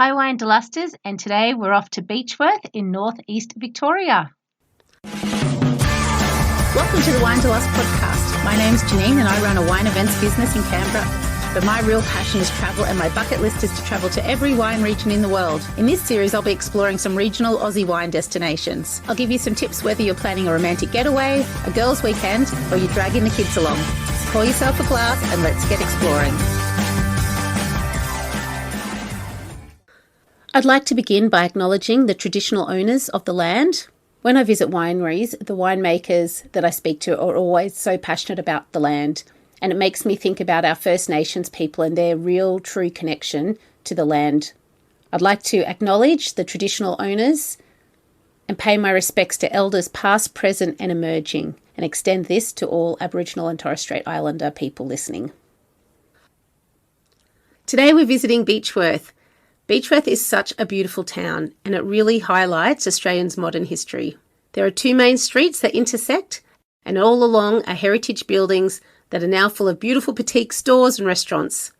Hi Winedelusters, and today we're off to Beechworth in northeast Victoria. Welcome to the Winedelust podcast. My name's Jeanene and I run a wine events business in Canberra. But my real passion is travel, and my bucket list is to travel to every wine region in the world. In this series, I'll be exploring some regional Aussie wine destinations. I'll give you some tips whether you're planning a romantic getaway, a girls' weekend, or you're dragging the kids along. So pour yourself a glass and let's get exploring. I'd like to begin by acknowledging the traditional owners of the land. When I visit wineries, the winemakers that I speak to are always so passionate about the land, and it makes me think about our First Nations people and their real, true connection to the land. I'd like to acknowledge the traditional owners and pay my respects to elders past, present and emerging, and extend this to all Aboriginal and Torres Strait Islander people listening. Today we're visiting Beechworth. Beechworth is such a beautiful town, and it really highlights Australia's modern history. There are two main streets that intersect, and all along are heritage buildings that are now full of beautiful boutique stores and restaurants.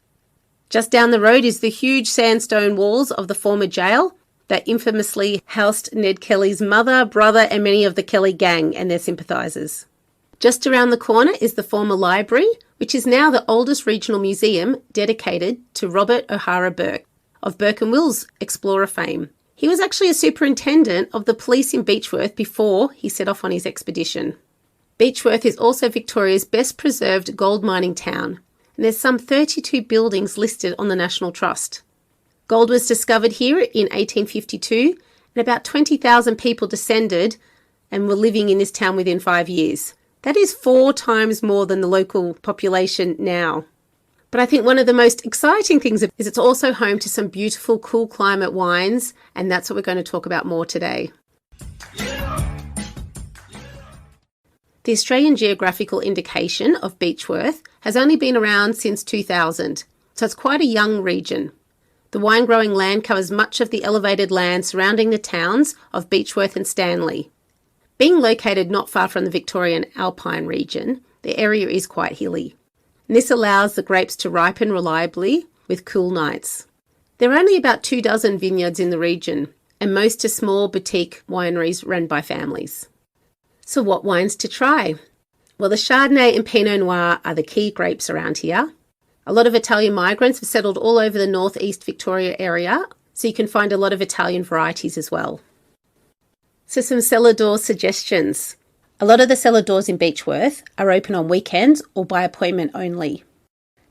Just down the road is the huge sandstone walls of the former jail that infamously housed Ned Kelly's mother, brother and many of the Kelly gang and their sympathisers. Just around the corner is the former library, which is now the oldest regional museum dedicated to Robert O'Hara Burke of Burke and Wills explorer fame. He was actually a superintendent of the police in Beechworth before he set off on his expedition. Beechworth is also Victoria's best preserved gold mining town, and there's some 32 buildings listed on the National Trust. Gold was discovered here in 1852, and about 20,000 people descended and were living in this town within 5 years. That is 4 times more than the local population now. But I think one of the most exciting things is it's also home to some beautiful cool climate wines, and that's what we're going to talk about more today. The Australian Geographical Indication of Beechworth has only been around since 2000, so it's quite a young region. The wine-growing land covers much of the elevated land surrounding the towns of Beechworth and Stanley. Being located not far from the Victorian Alpine region, the area is quite hilly. And this allows the grapes to ripen reliably with cool nights. There are only about 24 vineyards in the region, and most are small boutique wineries run by families. So what wines to try? Well, the Chardonnay and Pinot Noir are the key grapes around here. A lot of Italian migrants have settled all over the northeast Victoria area, so you can find a lot of Italian varieties as well. So some cellar door suggestions. A lot of the cellar doors in Beechworth are open on weekends or by appointment only.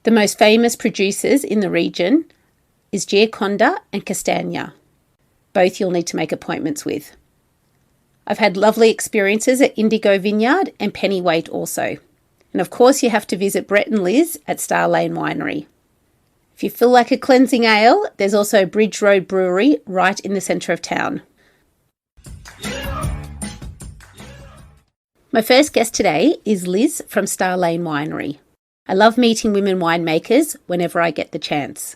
The most famous producers in the region is Giaconda and Castagna. Both you'll need to make appointments with. I've had lovely experiences at Indigo Vineyard and Pennyweight also. And of course you have to visit Brett and Liz at Star Lane Winery. If you feel like a cleansing ale, there's also Bridge Road Brewery right in the centre of town. My first guest today is Liz from Star Lane Winery. I love meeting women winemakers whenever I get the chance.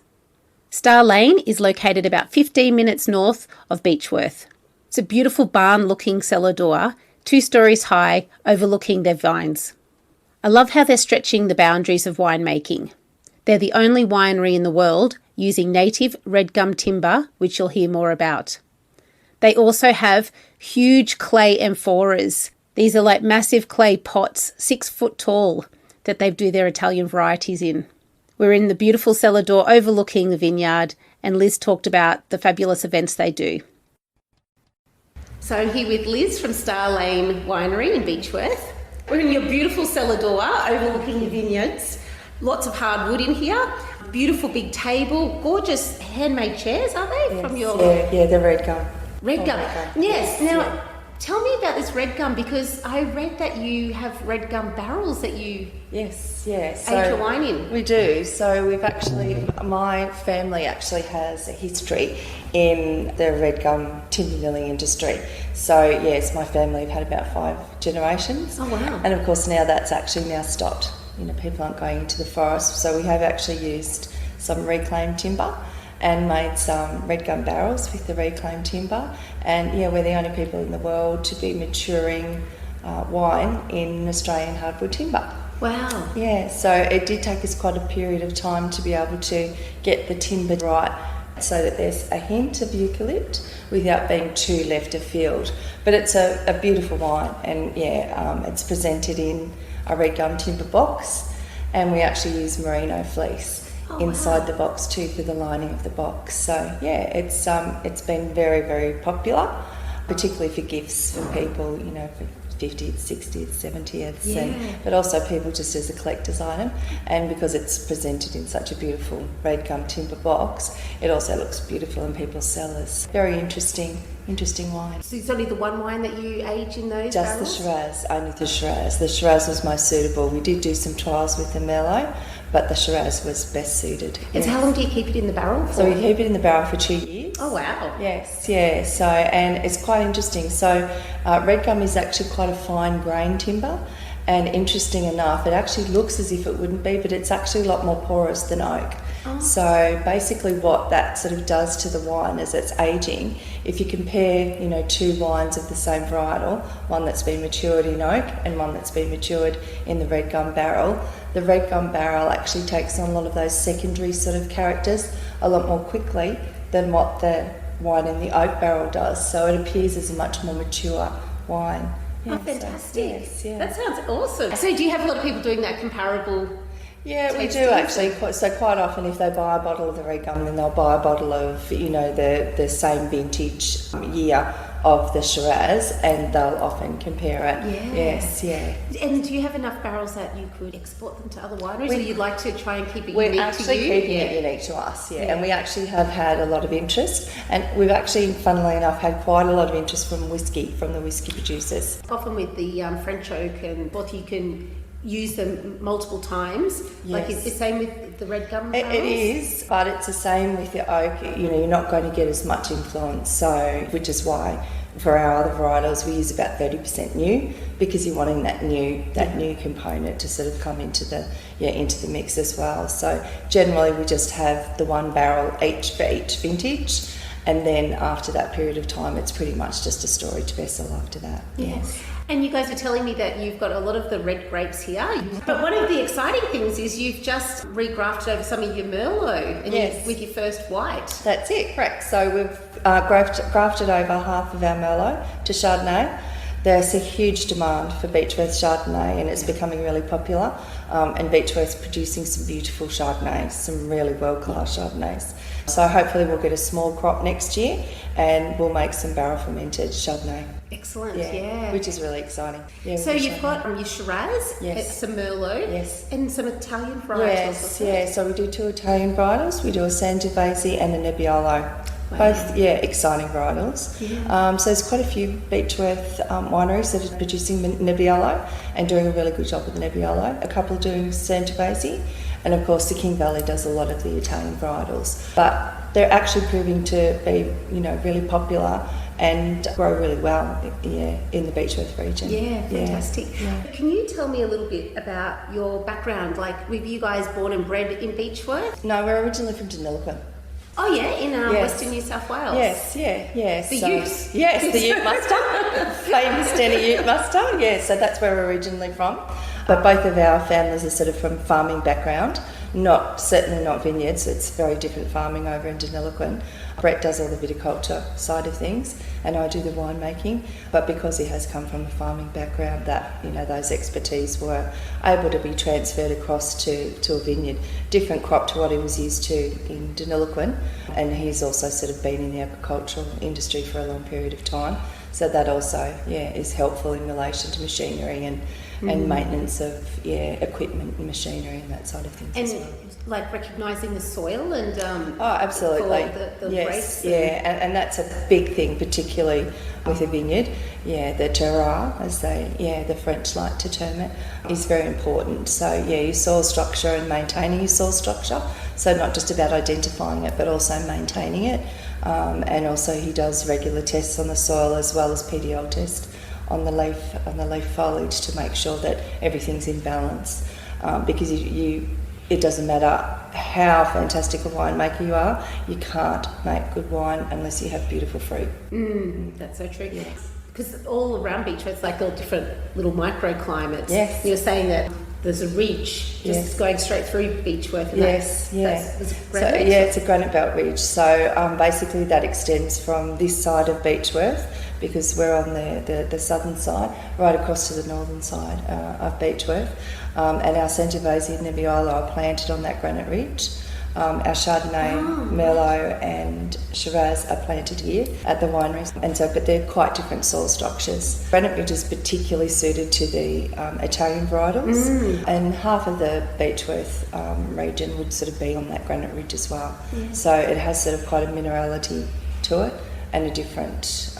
Star Lane is located about 15 minutes north of Beechworth. It's a beautiful barn-looking cellar door, 2 stories high, overlooking their vines. I love how they're stretching the boundaries of winemaking. They're the only winery in the world using native red gum timber, which you'll hear more about. They also have huge clay amphoras. These are like massive clay pots, 6 foot tall, that they do their Italian varieties in. We're in the beautiful cellar door overlooking the vineyard, and Liz talked about the fabulous events they do. So I'm here with Liz from Star Lane Winery in Beechworth. We're in your beautiful cellar door overlooking the vineyards. Lots of hardwood in here. Beautiful big table, gorgeous handmade chairs, are they? Yes, From your yeah, they're red gum. Red gum. Yes. Now, tell me about this red gum, because I read that you have red gum barrels that you age your wine in. We do. So my family actually has a history in the red gum timber milling industry. So yes, my family have had about 5 generations. Oh wow! And of course now that's actually now stopped. People aren't going into the forest. So we have actually used some reclaimed timber and made some red gum barrels with the reclaimed timber. And we're the only people in the world to be maturing wine in Australian hardwood timber. Wow. Yeah, so it did take us quite a period of time to be able to get the timber right so that there's a hint of eucalypt without being too left of field. But it's a beautiful wine, and it's presented in a red gum timber box, and we actually use merino fleece inside the box too for the lining of the box. So it's been very, very popular, particularly for gifts for people, for 50th, 60th, 70th, but also people just as a collector's item. And because it's presented in such a beautiful red gum timber box, it also looks beautiful in people's cellars. Very interesting wine. So it's only the one wine that you age in those Just barrels? the Shiraz, only the Shiraz. The Shiraz was most suitable. We did do some trials with the Merlot, but the Shiraz was best suited. And how long do you keep it in the barrel for? So we keep it in the barrel for 2 years. Oh, wow. Yes, yeah. So, and it's quite interesting. So red gum is actually quite a fine grain timber, and interesting enough, it actually looks as if it wouldn't be, but it's actually a lot more porous than oak. Oh. So basically what that sort of does to the wine as it's aging, if you compare, 2 wines of the same varietal, one that's been matured in oak and one that's been matured in the red gum barrel, the red gum barrel actually takes on a lot of those secondary sort of characters a lot more quickly than what the wine in the oak barrel does. So it appears as a much more mature wine. Oh, fantastic. So, That sounds awesome. So do you have a lot of people doing that comparable? Yeah, we do actually. So quite often if they buy a bottle of the red gum, then they'll buy a bottle of, the same vintage year of the Shiraz, and they'll often compare it. Yeah. Yes, yeah. And do you have enough barrels that you could export them to other wineries, or you'd like to try and keep it unique to you? We're actually keeping it unique to us, and we actually have had a lot of interest, and we've actually, funnily enough, had quite a lot of interest from the whiskey producers. Often with the French oak and both, you can use them multiple times. Yes. Like it's the same with the red gum barrels? It is, but it's the same with the oak. You're not going to get as much influence, so which is why for our other varietals we use about 30% new, because you're wanting that new component to sort of come into the mix as well. So generally we just have the one barrel each for each vintage, and then after that period of time it's pretty much just a storage vessel after that. Yes. And you guys were telling me that you've got a lot of the red grapes here. But one of the exciting things is you've just regrafted over some of your Merlot with your first white. That's it, correct. So we've grafted over half of our Merlot to Chardonnay. There's a huge demand for Beechworth Chardonnay, and it's becoming really popular. And Beechworth's producing some beautiful Chardonnays, some really world-class Chardonnays. So hopefully we'll get a small crop next year, and we'll make some barrel fermented Chardonnay. Excellent, yeah. Which is really exciting. Yeah, so you've got your Shiraz, some Merlot, and some Italian varietals. Yes, so we do 2 Italian varietals. We do a Sangiovese and a Nebbiolo. Wow. Both, exciting varietals. Yeah. So there's quite a few Beechworth wineries that are producing Nebbiolo and doing a really good job with the Nebbiolo. A couple are doing Sangiovese, and of course the King Valley does a lot of the Italian varietals. But they're actually proving to be, really popular and grow really well, in the Beechworth region. Yeah, fantastic. Yeah. Can you tell me a little bit about your background? Like, were you guys born and bred in Beechworth? No, we're originally from Jeanene. Oh yeah, in Western New South Wales. Yes. The Utes. Yes, the Ute mustard, famous Denny Ute mustard. Yes, so that's where we're originally from. But both of our families are sort of from farming background. Certainly not vineyards. It's very different farming over in Jeanene. Brett does all the viticulture side of things, and I do the winemaking. But because he has come from a farming background, that those expertise were able to be transferred across to a vineyard, different crop to what he was used to in Jeanene. And he's also sort of been in the agricultural industry for a long period of time. So that also, is helpful in relation to machinery and maintenance of equipment and machinery and that side of things. And as well. like recognising the soil and absolutely, the yes, grapes. And that's a big thing, particularly with a vineyard. The terroir, as the French like to term it, is very important. So your soil structure and maintaining your soil structure. So not just about identifying it, but also maintaining it. And also he does regular tests on the soil as well as PDL test on the leaf foliage to make sure that everything's in balance. Because it doesn't matter how fantastic a winemaker you are, you can't make good wine unless you have beautiful fruit. That's so true. Yes. Because all around Beechworth, it's like all different little microclimates. Yes. You're saying that there's a ridge just going straight through Beechworth. And yes, it's a granite belt ridge. So basically that extends from this side of Beechworth, because we're on the southern side, right across to the northern side of Beechworth. And our Sangiovese and Nebbiolo are planted on that granite ridge. Our Chardonnay, Merlot and Shiraz are planted here at the wineries, and so, but they're quite different soil structures. Granite Ridge is particularly suited to the Italian varietals, and half of the Beechworth region would sort of be on that Granite Ridge as well. Yeah. So it has sort of quite a minerality to it and a different,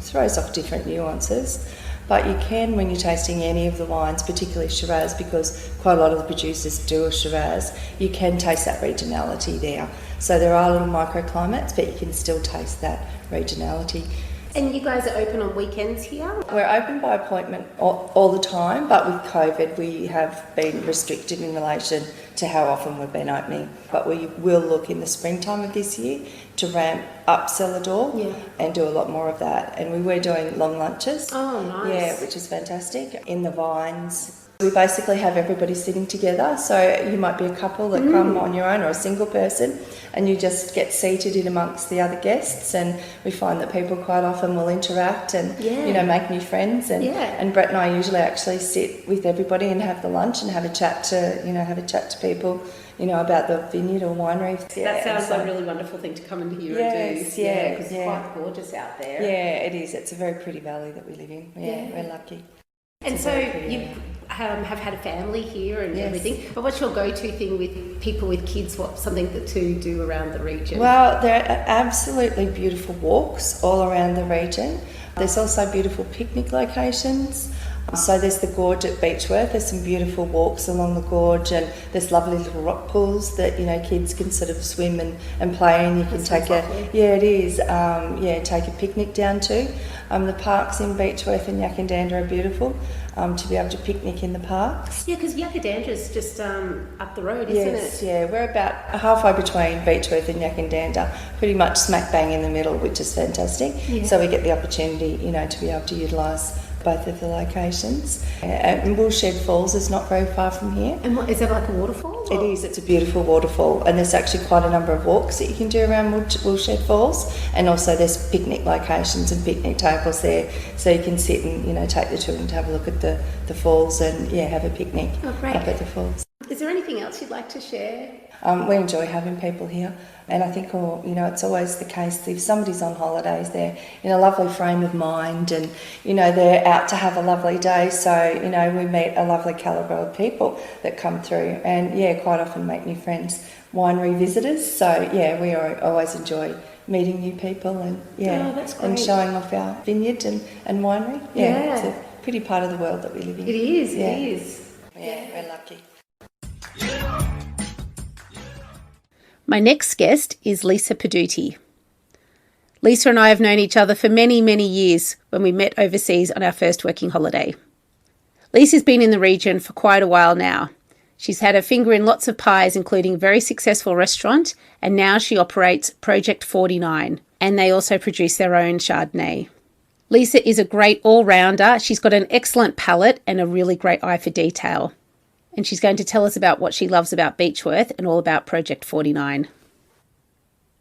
throws off different nuances. But you can, when you're tasting any of the wines, particularly Shiraz, because quite a lot of the producers do a Shiraz, you can taste that regionality there. So there are little microclimates, but you can still taste that regionality. And you guys are open on weekends here? We're open by appointment all the time, but with COVID we have been restricted in relation to how often we've been opening. But we will look in the springtime of this year to ramp up cellar door and do a lot more of that. And we were doing long lunches. Oh, nice. Yeah, which is fantastic. In the vines. We basically have everybody sitting together, so you might be a couple that come on your own or a single person, and you just get seated in amongst the other guests, and we find that people quite often will interact and make new friends, and Brett and I usually actually sit with everybody and have the lunch and have a chat to people about the vineyard or winery. That sounds like a really wonderful thing to come into here and do. Because it's quite gorgeous out there. Yeah, it is. It's a very pretty valley that we live in. We're lucky. And so you have had a family here and everything, but what's your go-to thing with people with kids? What's something to do around the region? Well, there are absolutely beautiful walks all around the region. There's also beautiful picnic locations. So there's the gorge at Beechworth. There's some beautiful walks along the gorge, and there's lovely little rock pools that kids can sort of swim and play in. You can take take a picnic down to. The parks in Beechworth and Yakandanda are beautiful to be able to picnic in the parks. Yeah, because Yakandanda's just up the road, isn't it? Yes, yeah, we're about halfway between Beechworth and Yakandanda, pretty much smack bang in the middle, which is fantastic. Yeah. So we get the opportunity, to be able to utilise both of the locations. And Woolshed Falls is not very far from here. And is that like a waterfall? It is. It's a beautiful waterfall, and there's actually quite a number of walks that you can do around Woolshed Falls, and also there's picnic locations and picnic tables there, so you can sit and take the children to have a look at the falls and have a picnic up at the falls. Is there anything else you'd like to share? We enjoy having people here, and I think it's always the case if somebody's on holidays, they're in a lovely frame of mind, and they're out to have a lovely day, so we meet a lovely calibre of people that come through, and quite often make new friends, winery visitors, so we always enjoy meeting new people and that's great. And showing off our vineyard and winery. It's a pretty part of the world that we live in. It is. We're lucky. My next guest is Lisa Pidutti. Lisa and I have known each other for many, many years when we met overseas on our first working holiday. Lisa's been in the region for quite a while now. She's had her finger in lots of pies, including a very successful restaurant, and now she operates Project 49, and they also produce their own Chardonnay. Lisa is a great all-rounder. She's got an excellent palate and a really great eye for detail. And she's going to tell us about what she loves about Beechworth and all about Project 49.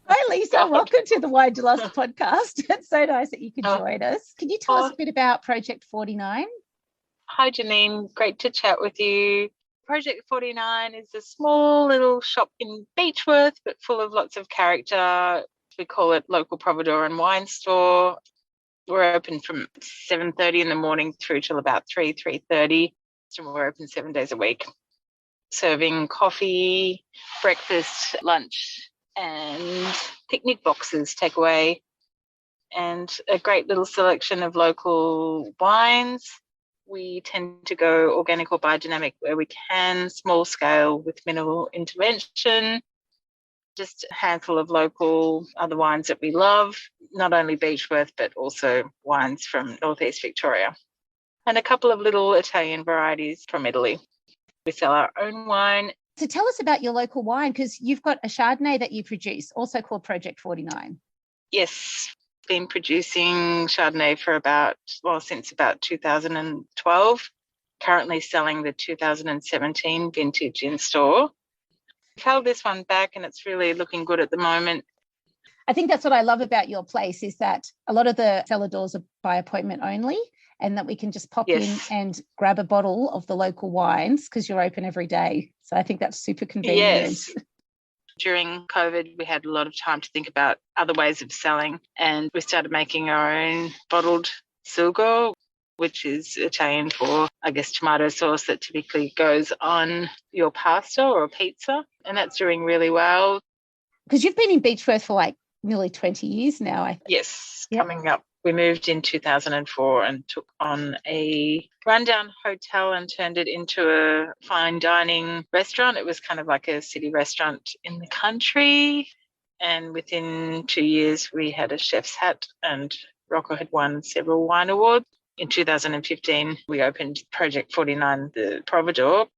Hi, Lisa. Welcome to the Winederlust podcast. It's so nice that you could join us. Can you tell us a bit about Project 49? Hi, Jeanene. Great to chat with you. Project 49 is a small little shop in Beechworth, but full of lots of character. We call it Local Providor and Wine Store. We're open from 7:30 in the morning through till about 3:30. And we're open 7 days a week, serving coffee, breakfast, lunch, and picnic boxes, takeaway, and a great little selection of local wines. We tend to go organic or biodynamic where we can, small scale with minimal intervention. Just a handful of local other wines that we love, not only Beechworth, but also wines from northeast Victoria. And a couple of little Italian varieties from Italy. We sell our own wine. So tell us about your local wine, because you've got a Chardonnay that you produce, also called Project 49. Yes, been producing Chardonnay for since about 2012. currently selling the 2017 vintage in store. We've held this one back and it's really looking good at the moment. I think that's what I love about your place, is that a lot of the cellar doors are by appointment only, and that we can just pop in and grab a bottle of the local wines because you're open every day. So I think that's super convenient. Yes. During COVID, we had a lot of time to think about other ways of selling, and we started making our own bottled sugo, which is Italian for, I guess, tomato sauce that typically goes on your pasta or pizza, and that's doing really well. Because you've been in Beechworth for like nearly 20 years now, I think. Yes, coming up. We moved in 2004 and took on a rundown hotel and turned it into a fine dining restaurant. It was kind of like a city restaurant in the country. And within 2 years, we had a chef's hat, and Rocco had won several wine awards. In 2015, we opened Project 49, the Providor,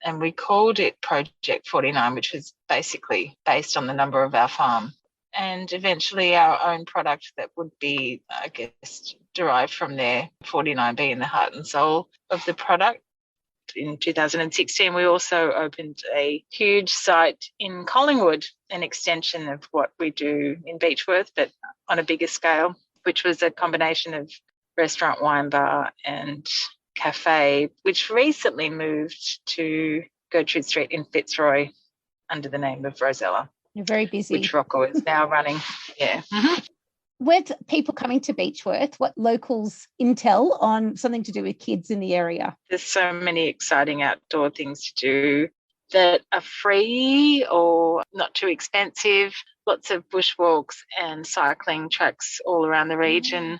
and we called it Project 49, which was basically based on the number of our farm. And eventually our own product that would be, I guess, derived from there, 49 being the heart and soul of the product. In 2016, we also opened a huge site in Collingwood, an extension of what we do in Beechworth, but on a bigger scale, which was a combination of restaurant, wine bar and cafe, which recently moved to Gertrude Street in Fitzroy under the name of Rosella. You're very busy. Which Rocco is now running. Yeah. Mm-hmm. With people coming to Beechworth, what locals intel on something to do with kids in the area? There's so many exciting outdoor things to do that are free or not too expensive. Lots of bushwalks and cycling tracks all around the region.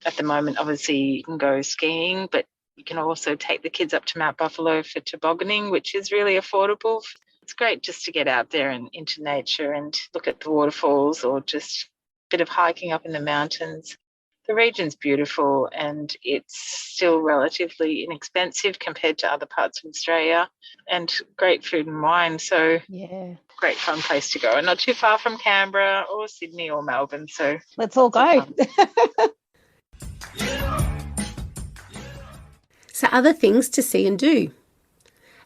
At the moment, obviously, you can go skiing, but you can also take the kids up to Mount Buffalo for tobogganing, which is really affordable. It's great just to get out there and into nature and look at the waterfalls, or just a bit of hiking up in the mountains. The region's beautiful and it's still relatively inexpensive compared to other parts of Australia, and great food and wine. So great fun place to go, and not too far from Canberra or Sydney or Melbourne. So let's all go. So other things to see and do.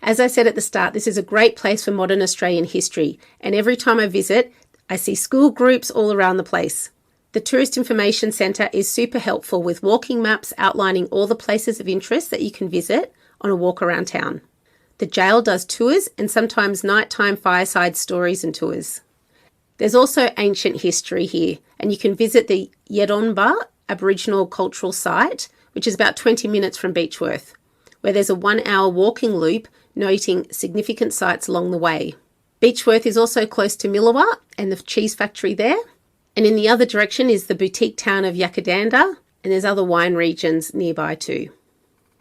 As I said at the start, this is a great place for modern Australian history, and every time I visit, I see school groups all around the place. The Tourist Information Centre is super helpful with walking maps outlining all the places of interest that you can visit on a walk around town. The jail does tours and sometimes nighttime fireside stories and tours. There's also ancient history here, and you can visit the Yedonba Aboriginal Cultural Site, which is about 20 minutes from Beechworth, where there's a 1-hour walking loop noting significant sites along the way. Beechworth is also close to Milawa and the cheese factory there. And in the other direction is the boutique town of Yakadanda, and there's other wine regions nearby too.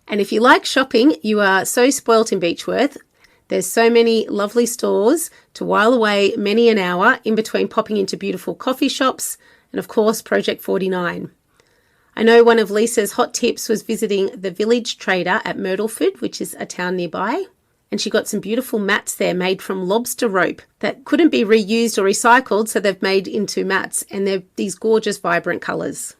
And if you like shopping, you are so spoilt in Beechworth. There's so many lovely stores to while away many an hour in between popping into beautiful coffee shops and, of course, Project 49. I know one of Lisa's hot tips was visiting the Village Trader at Myrtleford, which is a town nearby. And she got some beautiful mats there made from lobster rope that couldn't be reused or recycled, so they've made into mats, and they're these gorgeous, vibrant colours.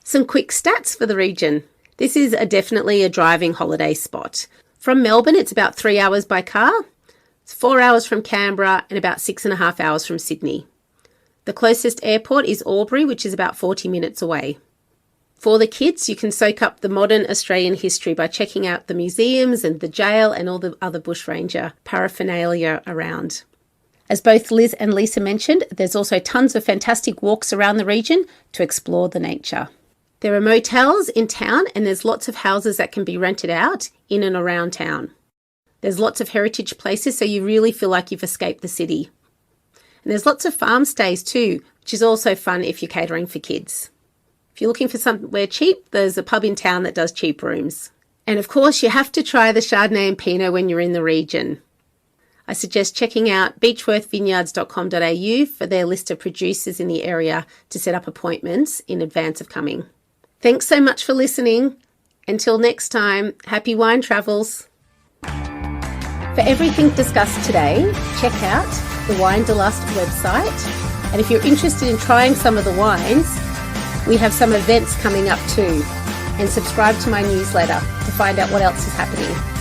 Some quick stats for the region. This is definitely a driving holiday spot. From Melbourne, it's about 3 hours by car. It's 4 hours from Canberra and about 6.5 hours from Sydney. The closest airport is Albury, which is about 40 minutes away. For the kids, you can soak up the modern Australian history by checking out the museums and the jail and all the other bushranger paraphernalia around. As both Liz and Lisa mentioned, there's also tons of fantastic walks around the region to explore the nature. There are motels in town, and there's lots of houses that can be rented out in and around town. There's lots of heritage places, so you really feel like you've escaped the city. And there's lots of farm stays too, which is also fun if you're catering for kids. If you're looking for somewhere cheap, there's a pub in town that does cheap rooms. And of course, you have to try the Chardonnay and Pinot when you're in the region. I suggest checking out beechworthvineyards.com.au for their list of producers in the area to set up appointments in advance of coming. Thanks so much for listening. Until next time, happy wine travels. For everything discussed today, check out the Winederlust website. And if you're interested in trying some of the wines, we have some events coming up too. and subscribe to my newsletter to find out what else is happening.